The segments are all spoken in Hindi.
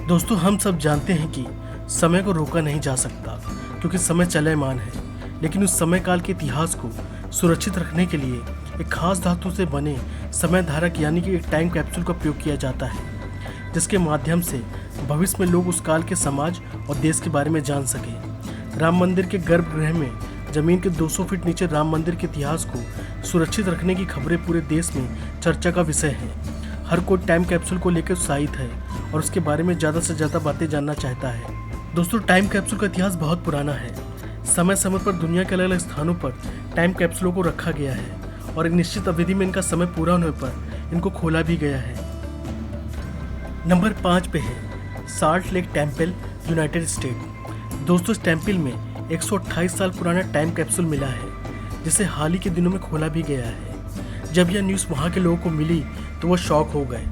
दोस्तों, हम सब जानते हैं कि समय को रोका नहीं जा सकता क्योंकि समय चलयमान है। लेकिन उस समय काल के इतिहास को सुरक्षित रखने के लिए एक खास धातु से बने समय धारक यानी कि एक टाइम कैप्सूल का उपयोग किया जाता है, जिसके माध्यम से भविष्य में लोग उस काल के समाज और देश के बारे में जान सकें। राम मंदिर के गर्भगृह में जमीन के 200 फीट नीचे राम मंदिर के इतिहास को सुरक्षित रखने की खबरें पूरे देश में चर्चा का विषय हैं। हर कोई टाइम कैप्सूल को लेकर उत्साहित है और उसके बारे में ज़्यादा से ज़्यादा बातें जानना चाहता है। दोस्तों, टाइम कैप्सूल का इतिहास बहुत पुराना है। समय समय पर दुनिया के अलग अलग स्थानों पर टाइम कैप्सूलों को रखा गया है और एक निश्चित अवधि में इनका समय पूरा होने पर इनको खोला भी गया है। नंबर 5 पे है salt lake temple, United state. दोस्तों, इस टेम्पल में 128 साल पुराना टाइम कैप्सूल मिला है, जिसे हाल ही के दिनों में खोला भी गया है। जब यह न्यूज़ वहाँ के लोगों को मिली तो वो शॉक हो गए।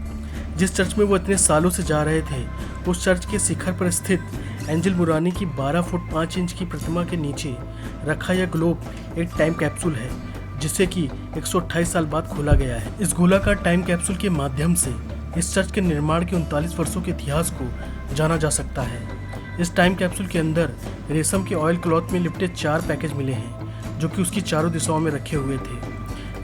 जिस चर्च में वो इतने सालों से जा रहे थे, उस चर्च के शिखर पर स्थित एंजल मुरानी की 12 फुट 5 इंच की प्रतिमा के नीचे रखा यह ग्लोब एक टाइम कैप्सूल है, जिसे कि 128 साल बाद खोला गया है। इस गोलाकार टाइम कैप्सूल के माध्यम से इस चर्च के निर्माण के 39 वर्षों के इतिहास को जाना जा सकता है। इस टाइम कैप्सूल के अंदर रेशम के ऑयल क्लॉथ में लिपटे 4 पैकेज मिले हैं, जो कि उसकी चारों दिशाओं में रखे हुए थे।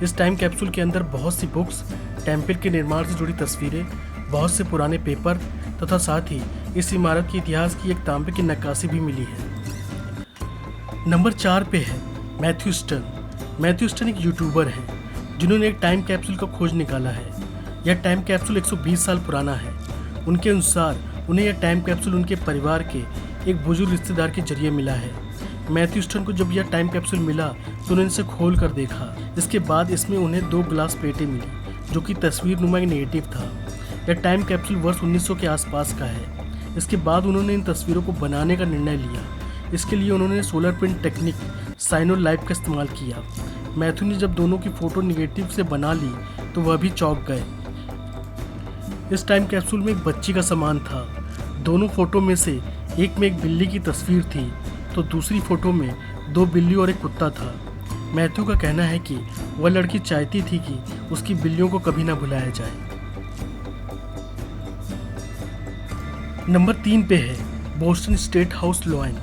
इस टाइम कैप्सूल के अंदर बहुत सी बुक्स, टेम्पल के निर्माण से जुड़ी तस्वीरें, बहुत से पुराने पेपर तथा साथ ही इस इमारत के इतिहास की एक तांबे की नक्काशी भी मिली है। नंबर 4 पे है मैथ्यू स्टन। मैथ्यू स्टन एक यूट्यूबर हैं जिन्होंने एक टाइम कैप्सूल का खोज निकाला है। यह टाइम कैप्सूल 120 साल पुराना है। उनके अनुसार उन्हें यह टाइम कैप्सूल उनके परिवार के एक बुजुर्ग रिश्तेदार के जरिए मिला है। मैथ्यू स्टन को जब यह टाइम कैप्सूल मिला तो उन्होंने इसे खोल कर देखा। इसके बाद इसमें उन्हें 2 ग्लास प्लेटें मिली, जो कि तस्वीर नुमा एक नेगेटिव था। यह टाइम कैप्सूल वर्ष 1900 के आसपास का है। इसके बाद उन्होंने इन तस्वीरों को बनाने का निर्णय लिया। इसके लिए उन्होंने सोलर प्रिंट टेक्निक साइनो लाइव का इस्तेमाल किया। मैथ्यू ने जब दोनों की फ़ोटो निगेटिव से बना ली तो वह भी चौंक गए। इस टाइम कैप्सूल में एक बच्ची का सामान था। दोनों फोटो में से एक में एक बिल्ली की तस्वीर थी तो दूसरी फोटो में 2 बिल्ली और एक कुत्ता था। मैथ्यू का कहना है कि वह लड़की चाहती थी कि उसकी बिल्लियों को कभी ना भुलाया जाए। नंबर 3 पे है Boston state house lion.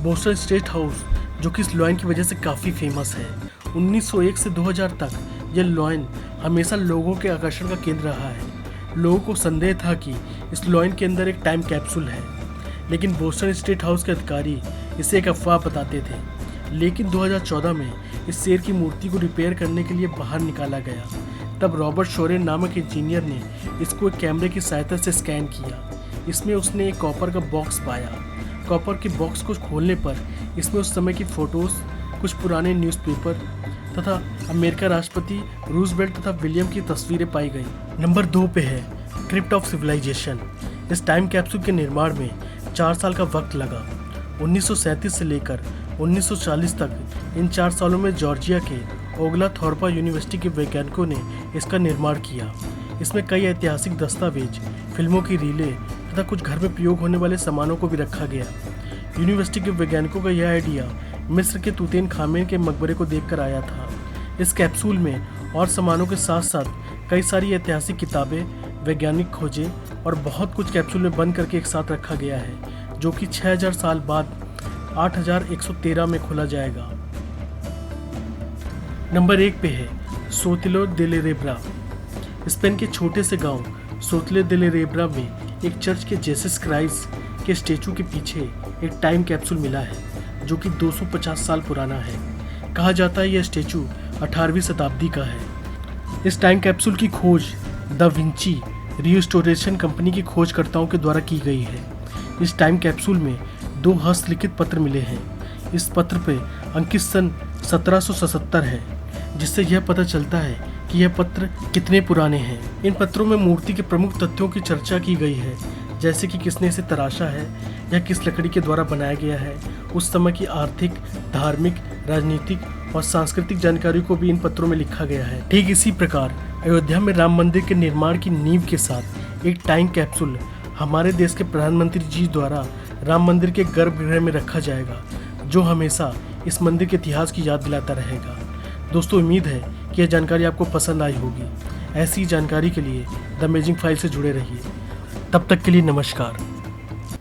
Boston state house, जो कि इस लॉयन की वजह से काफ़ी फेमस है। 1901 से 2000 तक यह लॉयन हमेशा लोगों के आकर्षण का केंद्र रहा है। लोगों को संदेह था कि इस लॉयन के अंदर एक टाइम कैप्सूल है, लेकिन बोस्टन स्टेट हाउस के अधिकारी इसे एक अफवाह बताते थे। लेकिन 2014 में इस शेर की मूर्ति को रिपेयर करने के लिए बाहर निकाला गया। तब रॉबर्ट शोरेन नामक इंजीनियर ने इसको एक कैमरे की सहायता से स्कैन किया। इसमें उसने एक कॉपर का बॉक्स पाया। कॉपर के बॉक्स को खोलने पर इसमें उस समय की फ़ोटोज़, कुछ पुराने न्यूज़पेपर तथा अमेरिका राष्ट्रपति रूजवेल्ट तथा विलियम की तस्वीरें पाई गई। नंबर 2 पे है क्रिप्ट ऑफ सिविलाइजेशन। इस टाइम कैप्सूल के निर्माण में 4 साल का वक्त लगा। 1937 से लेकर 1940 तक इन 4 सालों में जॉर्जिया के ओगलाथोर्पा यूनिवर्सिटी के वैज्ञानिकों ने इसका निर्माण किया। इसमें कई ऐतिहासिक दस्तावेज, फिल्मों की रीलें तथा कुछ घर में प्रयोग होने वाले सामानों को भी रखा गया। यूनिवर्सिटी के वैज्ञानिकों का यह आइडिया मिस्र के तूतेनखामेन के मकबरे को देखकर आया था। इस कैप्सूल में और सामानों के साथ साथ कई सारी ऐतिहासिक किताबें, वैज्ञानिक खोजें और बहुत कुछ कैप्सूल में बंद करके एक साथ रखा गया है, जो कि 6000 साल बाद 8113 में खोला जाएगा। नंबर 1 पे है सोतिलो दे ला रेब्रा। स्पेन के छोटे से गांव सोतिलो दे ला रेब्रा में एक चर्च के जेसस क्राइस्ट के स्टेचू के पीछे एक टाइम कैप्सूल मिला है, जो कि 250 साल पुराना है। कहा जाता है यह स्टेचू 18वीं शताब्दी का है। इस टाइम कैप्सूल की खोज द विंची रिस्टोरेशन कंपनी के खोजकर्ताओं के द्वारा की गई है। इस टाइम कैप्सूल में 2 हस्तलिखित पत्र मिले हैं। इस पत्र पे अंकित सन 1777 है, जिससे यह पता चलता है कि यह पत्र कितने पुराने हैं। इन पत्रों में मूर्ति के प्रमुख तथ्यों की चर्चा की गई है, जैसे कि किसने इसे तराशा है या किस लकड़ी के द्वारा बनाया गया है। उस समय की आर्थिक, धार्मिक, राजनीतिक और सांस्कृतिक जानकारी को भी इन पत्रों में लिखा गया है। ठीक इसी प्रकार अयोध्या में राम मंदिर के निर्माण की नींव के साथ एक टाइम कैप्सूल हमारे देश के प्रधानमंत्री जी द्वारा राम मंदिर के गर्भगृह में रखा जाएगा, जो हमेशा इस मंदिर के इतिहास की याद दिलाता रहेगा। दोस्तों, उम्मीद है कि यह जानकारी आपको पसंद आई होगी। ऐसी जानकारी के लिए द अमेजिंग फाइल से जुड़े रहिए। तब तक के लिए नमस्कार।